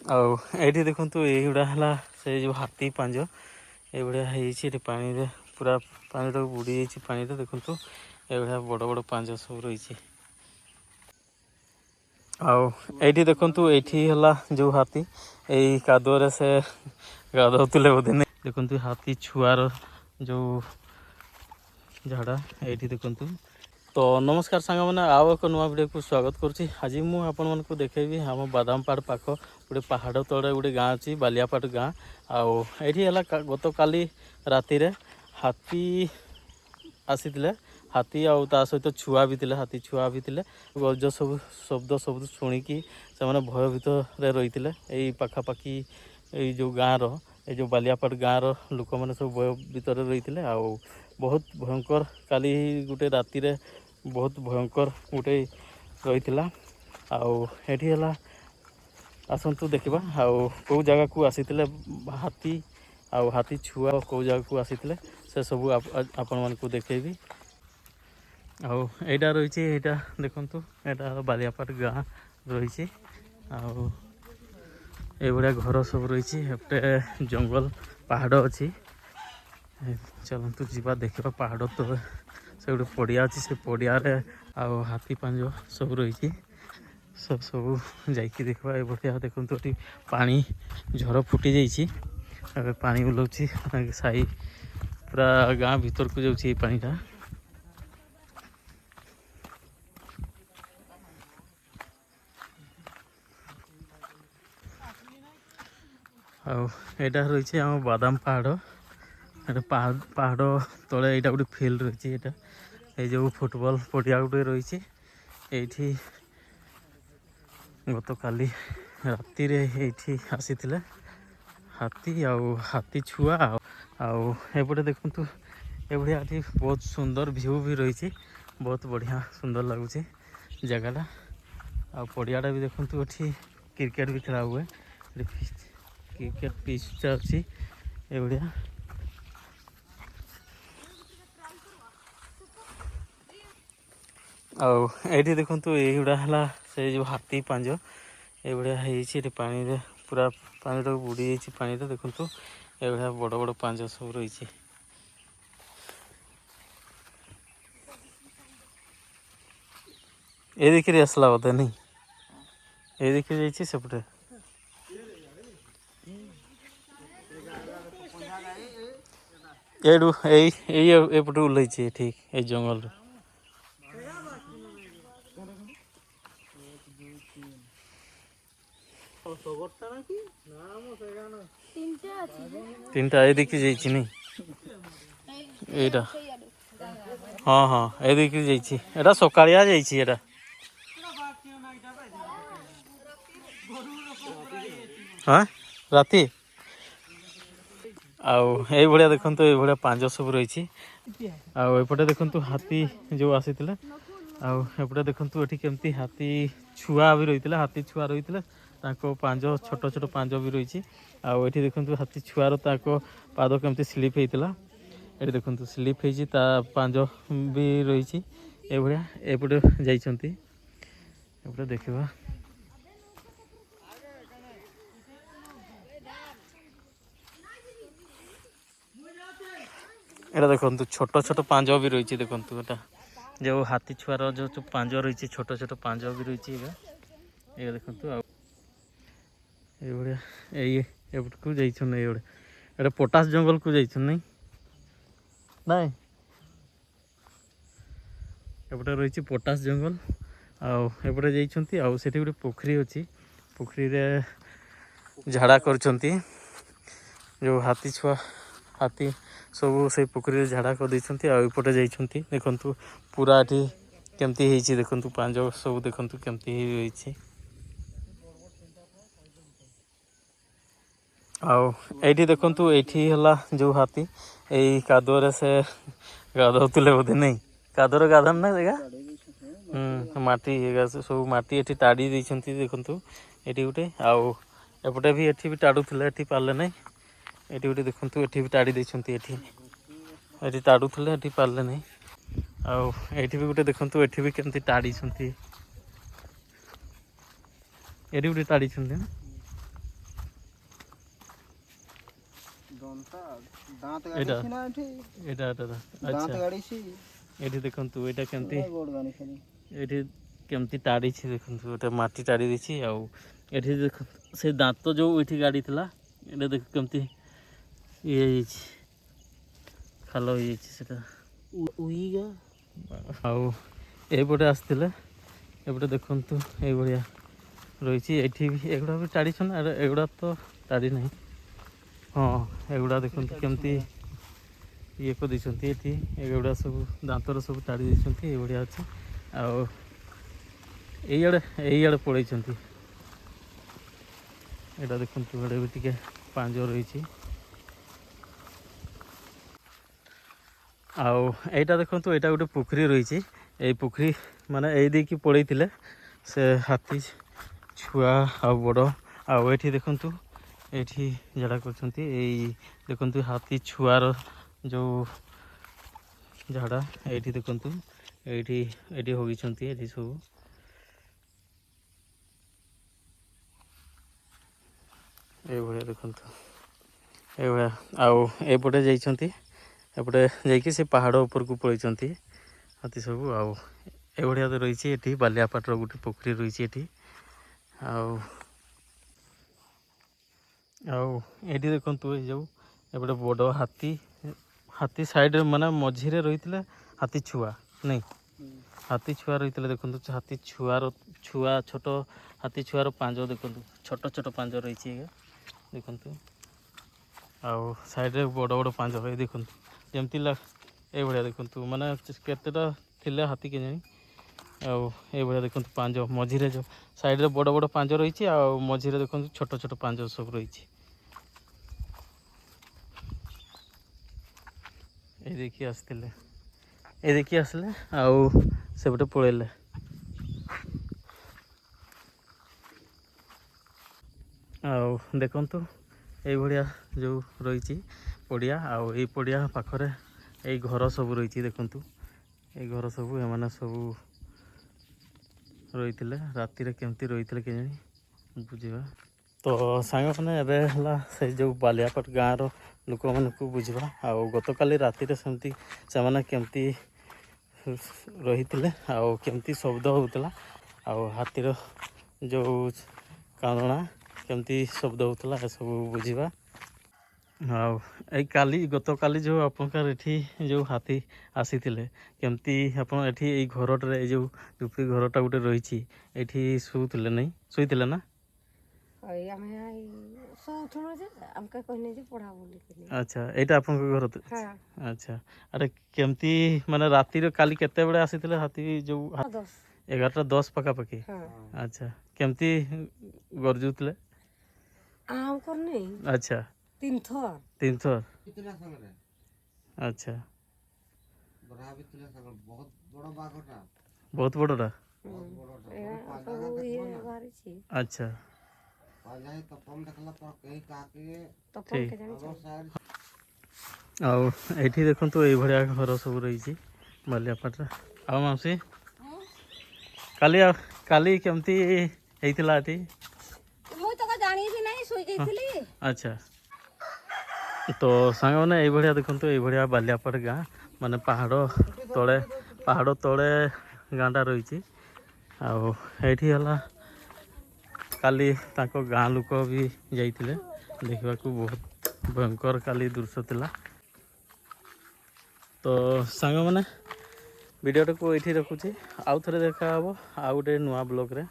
ଆଉ ଏଇଠି ଦେଖନ୍ତୁ ଏଇଗୁଡ଼ା ହେଲା ସେ ଯେଉଁ ହାତୀ ପାଞ୍ଜ ଏଇଭଳିଆ ହେଇଛି। ଏଠି ପାଣିରେ ପୁରା ପାଣିଟାକୁ ବୁଡ଼ି ଯାଇଛି ପାଣିରେ। ଦେଖନ୍ତୁ ଏଇଭଳିଆ ବଡ଼ ବଡ଼ ପାଞ୍ଜ ସବୁ ରହିଛି। ଆଉ ଏଇଠି ଦେଖନ୍ତୁ ଏଇଠି ହେଲା ଯେଉଁ ହାତୀ ଏଇ କାଦୁଅରେ ସେ ଗାଧଉଥିଲେ ବୋଧେ ନାହିଁ। ଦେଖନ୍ତୁ ହାତୀ ଛୁଆର ଯେଉଁ ଝାଡ଼ା ଏଇଠି ଦେଖନ୍ତୁ। ତ ନମସ୍କାର ସାଙ୍ଗମାନେ, ଆଉ ଏକ ନୂଆ ଭିଡ଼ିଓକୁ ସ୍ୱାଗତ କରୁଛି। ଆଜି ମୁଁ ଆପଣମାନଙ୍କୁ ଦେଖେଇବି ଆମ ବାଦାମପାହାଡ଼ ପାଖ ଗୋଟେ ପାହାଡ଼ ତଳେ ଗୋଟେ ଗାଁ ଅଛି, ବାଲିଆପାଟ ଗାଁ। ଆଉ ଏଇଠି ହେଲା ଗତକାଲି ରାତିରେ ହାତୀ ଆସିଥିଲେ। ହାତୀ ଆଉ ତା ସହିତ ଛୁଆ ବି ଥିଲେ, ହାତୀ ଛୁଆ ବି ଥିଲେ। ଗର୍ଜ ସବୁ ଶବ୍ଦ ସବୁ ଶୁଣିକି ସେମାନେ ଭୟ ଭିତରେ ରହିଥିଲେ। ଏଇ ପାଖାପାଖି ଏଇ ଯେଉଁ ଗାଁର ଏଇ ଯେଉଁ ବାଲିଆପାଟ ଗାଁର ଲୋକମାନେ ସବୁ ଭୟ ଭିତରେ ରହିଥିଲେ। ଆଉ ବହୁତ ଭୟଙ୍କର କାଲି ଗୋଟେ ରାତିରେ ବହୁତ ଭୟଙ୍କର ଗୋଟେ ରହିଥିଲା। ଆଉ ଏଠି ହେଲା ଆସନ୍ତୁ ଦେଖିବା ଆଉ କେଉଁ ଜାଗାକୁ ଆସିଥିଲେ ହାତୀ ଆଉ ହାତୀ ଛୁଆ କେଉଁ ଜାଗାକୁ ଆସିଥିଲେ ସେସବୁ ଆପଣମାନଙ୍କୁ ଦେଖେଇବି। ଆଉ ଏଇଟା ରହିଛି, ଏଇଟା ଦେଖନ୍ତୁ ଏଇଟା ବାଲିଆପାଟ ଗାଁ ରହିଛି। ଆଉ ଏଇଭଳିଆ ଘର ସବୁ ରହିଛି। ଏପଟେ ଜଙ୍ଗଲ ପାହାଡ଼ ଅଛି। ଚାଲନ୍ତୁ ଯିବା ଦେଖିବା ପାହାଡ଼ ତଳେ ସେ ଗୋଟେ ପଡ଼ିଆ ଅଛି। ସେ ପଡ଼ିଆରେ ଆଉ ହାତୀ ପାଞ୍ଜ ସବୁ ରହିଛି। ସବୁ ଯାଇକି ଦେଖିବା। ଏଭଳିଆ ଦେଖନ୍ତୁ ଏଠି ପାଣି ଝର ଫୁଟି ଯାଇଛି। ଏବେ ପାଣି ବୁଲଉଛି ସାହି ପୁରା ଗାଁ ଭିତରକୁ ଯାଉଛି ଏଇ ପାଣିଟା। ଆଉ ଏଇଟା ରହିଛି ଆମ ବାଦାମ ପାହାଡ଼। ଏଇଟା ପାହାଡ଼ ତଳେ ଏଇଟା ଗୋଟେ ଫିଲ୍ଡ ରହିଛି। ଏଇଟା ଏଇ ଯେଉଁ ଫୁଟବଲ ପଡ଼ିଆ ଗୋଟେ ରହିଛି। ଏଇଠି ଗତକାଲି ରାତିରେ ଏଇଠି ଆସିଥିଲେ ହାତୀ ଆଉ ହାତୀ ଛୁଆ। ଆଉ ଏପଟେ ଦେଖନ୍ତୁ ଏଭଳିଆ ଏଠି ବହୁତ ସୁନ୍ଦର ଭିଉ ବି ରହିଛି। ବହୁତ ବଢ଼ିଆ ସୁନ୍ଦର ଲାଗୁଛି ଜାଗାଟା। ଆଉ ପଡ଼ିଆଟା ବି ଦେଖନ୍ତୁ, ଏଠି କ୍ରିକେଟ୍ ବି ଖେଳା ହୁଏ। କ୍ରିକେଟ୍ ପିଚ୍ଟା ଅଛି ଏଭଳିଆ। ଆଉ ଏଇଠି ଦେଖନ୍ତୁ ଏଇଗୁଡ଼ା ହେଲା ସେ ଯେଉଁ ହାତୀ ପାଞ୍ଜ ଏଇଭଳିଆ ହେଇଛି। ଏଠି ପାଣିରେ ପୁରା ପାଣିଟାକୁ ବୁଡ଼ି ଯାଇଛି ପାଣିରେ। ଦେଖନ୍ତୁ ଏଇଭଳିଆ ବଡ଼ ବଡ଼ ପାଞ୍ଜ ସବୁ ରହିଛି। ଏ ଦିକିରି ଆସିଲା ବୋଧେ ନାଇଁ, ଏ ଦିକିରି ଯାଇଛି ସେପଟେ। ଏଇଠୁ ଏଇ ଏପଟୁ ଓହ୍ଲେଇଛି ଠିକ୍ ଏଇ ଜଙ୍ଗଲରୁ। ତିନିଟା ଏଦିକି ଯାଇଛି ନି ଏଇଟା। ହଁ ହଁ ଏଦିକି ଯାଇଛି। ଏଇଟା ସକାଳିଆ ଯାଇଛି। ଏଇଟା ହଁ ରାତି। ଆଉ ଏଇଭଳିଆ ଦେଖନ୍ତୁ ଏଇଭଳିଆ ପାଞ୍ଜ ସବୁ ରହିଛି। ଆଉ ଏପଟେ ଦେଖନ୍ତୁ ହାତୀ ଯେଉଁ ଆସିଥିଲେ। ଆଉ ଏପଟେ ଦେଖନ୍ତୁ ଏଠି କେମିତି ହାତୀ ଛୁଆ ବି ରହିଥିଲା, ହାତୀ ଛୁଆ ରହିଥିଲେ। ତାଙ୍କ ପାଞ୍ଜ ଛୋଟ ଛୋଟ ପାଞ୍ଜ ବି ରହିଛି। ଆଉ ଏଠି ଦେଖନ୍ତୁ ହାତୀ ଛୁଆର ତାଙ୍କ ପାଦ କେମିତି ସ୍ଲିପ୍ ହେଇଥିଲା। ଏଠି ଦେଖନ୍ତୁ ସ୍ଲିପ୍ ହେଇଛି, ତା ପାଞ୍ଜ ବି ରହିଛି ଏଭଳିଆ। ଏପଟେ ଯାଇଛନ୍ତି, ଏପଟେ ଦେଖିବା। ଏଇଟା ଦେଖନ୍ତୁ ଛୋଟ ଛୋଟ ପାଞ୍ଜ ବି ରହିଛି। ଦେଖନ୍ତୁ ଏଟା ଯେଉଁ ହାତୀ ଛୁଆର ଯେଉଁ ପାଞ୍ଜ ରହିଛି, ଛୋଟ ଛୋଟ ପାଞ୍ଜ ବି ରହିଛି। ଏଇଟା ଦେଖନ୍ତୁ। ଆଉ ଏଇଭଳିଆ ଏପଟକୁ ଯାଇଛନ୍ତି। ଏଇଭଳିଆ ଏଇଟା ପଟାସ ଜଙ୍ଗଲକୁ ଯାଇଛନ୍ତି ନାଇଁ ନାଇଁ ଏପଟେ ରହିଛି ପଟାସ ଜଙ୍ଗଲ। ଆଉ ଏପଟେ ଯାଇଛନ୍ତି। ଆଉ ସେଠି ଗୋଟେ ପୋଖରୀ ଅଛି, ପୋଖରୀରେ ଝାଡ଼ା କରୁଛନ୍ତି। ଯେଉଁ ହାତୀ ଛୁଆ ହାତୀ ସବୁ ସେଇ ପୋଖରୀରେ ଝାଡ଼ା କରିଦେଇଛନ୍ତି। ଆଉ ଏପଟେ ଯାଇଛନ୍ତି। ଦେଖନ୍ତୁ ପୁରା ଏଠି କେମିତି ହେଇଛି, ଦେଖନ୍ତୁ ପାଞ୍ଜ ସବୁ ଦେଖନ୍ତୁ କେମିତି ହେଇଛି। ଆଉ ଏଇଠି ଦେଖନ୍ତୁ ଏଇଠି ହେଲା ଯେଉଁ ହାତୀ ଏଇ କାଦୁଅରେ ସେ ଗାଧଉଥିଲେ ବୋଧେ ନାଇଁ। କାଦୁଅରେ ଗାଧାନ୍ତି ନା ଜାଗା। ମାଟି ସବୁ ମାଟି ଏଠି ତାଡ଼ି ଦେଇଛନ୍ତି। ଦେଖନ୍ତୁ ଏଠି ଗୋଟେ, ଆଉ ଏପଟେ ବି ଏଠି ବି ତାଡ଼ୁଥିଲେ, ଏଠି ପାରିଲେ ନାହିଁ। ଏଠି ଗୋଟେ ଦେଖନ୍ତୁ ଏଠି ବି ତାଡ଼ି ଦେଇଛନ୍ତି। ଏଠି ତାଡ଼ୁଥିଲେ, ଏଠି ପାରିଲେ ନାହିଁ। ଆଉ ଏଇଠି ବି ଗୋଟେ ଦେଖନ୍ତୁ, ଏଠି ବି କେମିତି ତାଡ଼ିଛନ୍ତି। ଏଠି ଗୋଟେ ତାଡ଼ିଛନ୍ତି। ଏଇଟା ଏଇଟା ଆଚ୍ଛା ଏଠି ଦେଖନ୍ତୁ ଏଇଟା କେମିତି ଏଠି କେମିତି ତାଡ଼ିଛି ଦେଖନ୍ତୁ ଗୋଟେ ମାଟି ତାଡ଼ି ଦେଇଛି ଆଉ ଏଠି ଦେଖନ୍ତୁ ସେ ଦାନ୍ତ ଯେଉଁ ଏଠି ଗାଡ଼ି ଥିଲା ଏଇଟା ଦେଖ କେମିତି ଇଏ ହେଇଯାଇଛି ଖାଲ ହେଇଯାଇଛି ସେଟା ଆଉ ଏଇପଟେ ଆସିଥିଲେ ଏପଟେ ଦେଖନ୍ତୁ ଏଇଭଳିଆ ରହିଛି ଏଠି ବି ଏଗୁଡ଼ା ବି ତାଡ଼ିଛନ୍ତି ଆରେ ଏଗୁଡ଼ା ତ ତାଡ଼ି ନାହିଁ ହଁ ଏଗୁଡ଼ା ଦେଖନ୍ତୁ କେମିତି ଇଏ କରିଦେଇଛନ୍ତି ଏଠି ଏଗୁଡ଼ା ସବୁ ଦାନ୍ତର ସବୁ ତାଡ଼ି ଦେଇଛନ୍ତି ଏଇଭଳିଆ ଅଛି ଆଉ ଏଇଆଡ଼େ ପଳେଇଛନ୍ତି ଏଇଟା ଦେଖନ୍ତୁ ଏଇଟା ବି ଟିକେ ପାଞ୍ଜ ରହିଛି ଆଉ ଏଇଟା ଦେଖନ୍ତୁ ଏଇଟା ଗୋଟେ ପୋଖରୀ ରହିଛି ଏଇ ପୋଖରୀ ମାନେ ଏଇ ଦେଇକି ପଳେଇଥିଲେ ସେ ହାତୀ ଛୁଆ ଆଉ ବଡ଼ ଆଉ ଏଠି ଦେଖନ୍ତୁ ଏଠି ଝାଡ଼ା କରୁଛନ୍ତି ଏଇ ଦେଖନ୍ତୁ ହାତୀ ଛୁଆର ଯେଉଁ ଝାଡ଼ା ଏଇଠି ଦେଖନ୍ତୁ ଏଇଠି ହଗିଛନ୍ତି ଏଠି ସବୁ ଏଇଭଳିଆ ଦେଖନ୍ତୁ ଏଇଭଳିଆ ଆଉ ଏପଟେ ଯାଇଛନ୍ତି ଏପଟେ ଯାଇକି ସେ ପାହାଡ଼ ଉପରକୁ ପଳେଇଛନ୍ତି ହାତୀ ସବୁ ଆଉ ଏଇଭଳିଆ ତ ରହିଛି ଏଠି ବାଲିଆପାଟର ଗୋଟେ ପୋଖରୀ ରହିଛି ଏଠି ଆଉ ଏଇଠି ଦେଖନ୍ତୁ ଏଇ ଯେଉଁ ଏପଟେ ବଡ଼ ହାତୀ ସାଇଡ଼ରେ ମାନେ ମଝିରେ ରହିଥିଲେ ହାତୀ ଛୁଆ ନାଇଁ ହାତୀ ଛୁଆ ରହିଥିଲେ ଦେଖନ୍ତୁ ହାତୀ ଛୁଆ ଛୋଟ ହାତୀ ଛୁଆର ପାଞ୍ଜ ଦେଖନ୍ତୁ ଛୋଟ ଛୋଟ ପାଞ୍ଜ ରହିଛି ଦେଖନ୍ତୁ ଆଉ ସାଇଡ଼ରେ ବଡ଼ ବଡ଼ ପାଞ୍ଜ ଏଇ ଦେଖନ୍ତୁ ଯେମିତି ଏଇଭଳିଆ ଦେଖନ୍ତୁ ମାନେ କେତେଟା ଥିଲେ ହାତୀ କେଜାଣି ଆଉ ଏଇଭଳିଆ ଦେଖନ୍ତୁ ପାଞ୍ଜ ମଝିରେ ଯେଉଁ ସାଇଡ଼ରେ ବଡ଼ ବଡ଼ ପାଞ୍ଜ ରହିଛି ଆଉ ମଝିରେ ଦେଖନ୍ତୁ ଛୋଟ ଛୋଟ ପାଞ୍ଜ ସବୁ ରହିଛି ଏଇ ଦେଖି ଆସିଲେ ଆଉ ସେପଟେ ପଳେଇଲେ ଆଉ ଦେଖନ୍ତୁ ଏଇଭଳିଆ ଯେଉଁ ରହିଛି ପଡ଼ିଆ ଆଉ ଏଇ ପଡ଼ିଆ ପାଖରେ ଏଇ ଘର ସବୁ ରହିଛି ଦେଖନ୍ତୁ ଏଇ ଘର ସବୁ ଏମାନେ ସବୁ ରହିଥିଲେ ରାତିରେ କେମିତି ରହିଥିଲେ କେଜାଣି ବୁଝିବା ତ ସାଙ୍ଗମାନେ ଏବେ ହେଲା ସେଇ ଯେଉଁ ବାଲିଆପାଟ ଗାଁର ଲୋକମାନଙ୍କୁ ବୁଝିବା ଆଉ ଗତକାଲି ରାତିରେ ସେମିତି ସେମାନେ କେମିତି ରହିଥିଲେ ଆଉ କେମିତି ଶବ୍ଦ ହେଉଥିଲା ଆଉ ହାତୀର ଯେଉଁ କାନ୍ଦଣା କେମିତି ଶବ୍ଦ ହେଉଥିଲା ଏସବୁ ବୁଝିବା ଆଉ ଗତକାଲି ଯେଉଁ ଆପଣଙ୍କର ଏଠି ଯେଉଁ ହାତୀ ଆସିଥିଲେ କେମିତି ଆପଣ ଏଠି ଏଇ ଘରଟାରେ ଏଇ ଯେଉଁ ଝୁପଡ଼ି ଘରଟା ଗୋଟେ ରହିଛି ଏଠି ଶୋଇଥିଲେ ନା ଆଚ୍ଛା ଏଇଟା ଆପଣଙ୍କ ଘର ଆଚ୍ଛା ଆରେ କେମିତି ମାନେ ରାତିରେ କାଲି କେତେବେଳେ ଆସିଥିଲେ ହାତୀ ଯେଉଁ 11:10 ପାଖାପାଖି ଆଚ୍ଛା କେମିତି ଗର୍ଜୁଥିଲେ ଆଚ୍ଛା 3 ଥର ଆଚ୍ଛା ବହୁତ ବଡ଼ଟା ଆଚ୍ଛା ଆଉ ଏଇଠି ଦେଖନ୍ତୁ ଏଇଭଳିଆ ଘର ସବୁ ରହିଛି ବାଲିଆପାଟରେ ଆଉ ମାଉସୀ କାଲି କେମିତି ହେଇଥିଲା ଏଠି ଆଚ୍ଛା ତ ସାଙ୍ଗମାନେ ଏଇଭଳିଆ ଦେଖନ୍ତୁ ଏଇଭଳିଆ ବାଲିଆପାଟ ଗାଁ ମାନେ ପାହାଡ଼ ତଳେ ଗାଁଟା ରହିଛି ଆଉ ଏଇଠି ହେଲା କାଲି ତାଙ୍କ ଗାଁ ଲୋକ ବି ଯାଇଥିଲେ ଦେଖିବାକୁ ବହୁତ ଭୟଙ୍କର କାଲି ଦୃଶ୍ୟ ଥିଲା ତ ସାଙ୍ଗମାନେ ଭିଡ଼ିଓଟାକୁ ଏଇଠି ରଖୁଛି ଆଉ ଥରେ ଦେଖା ହେବ ଆଉ ଗୋଟେ ନୂଆ ବ୍ଲଗ୍ରେ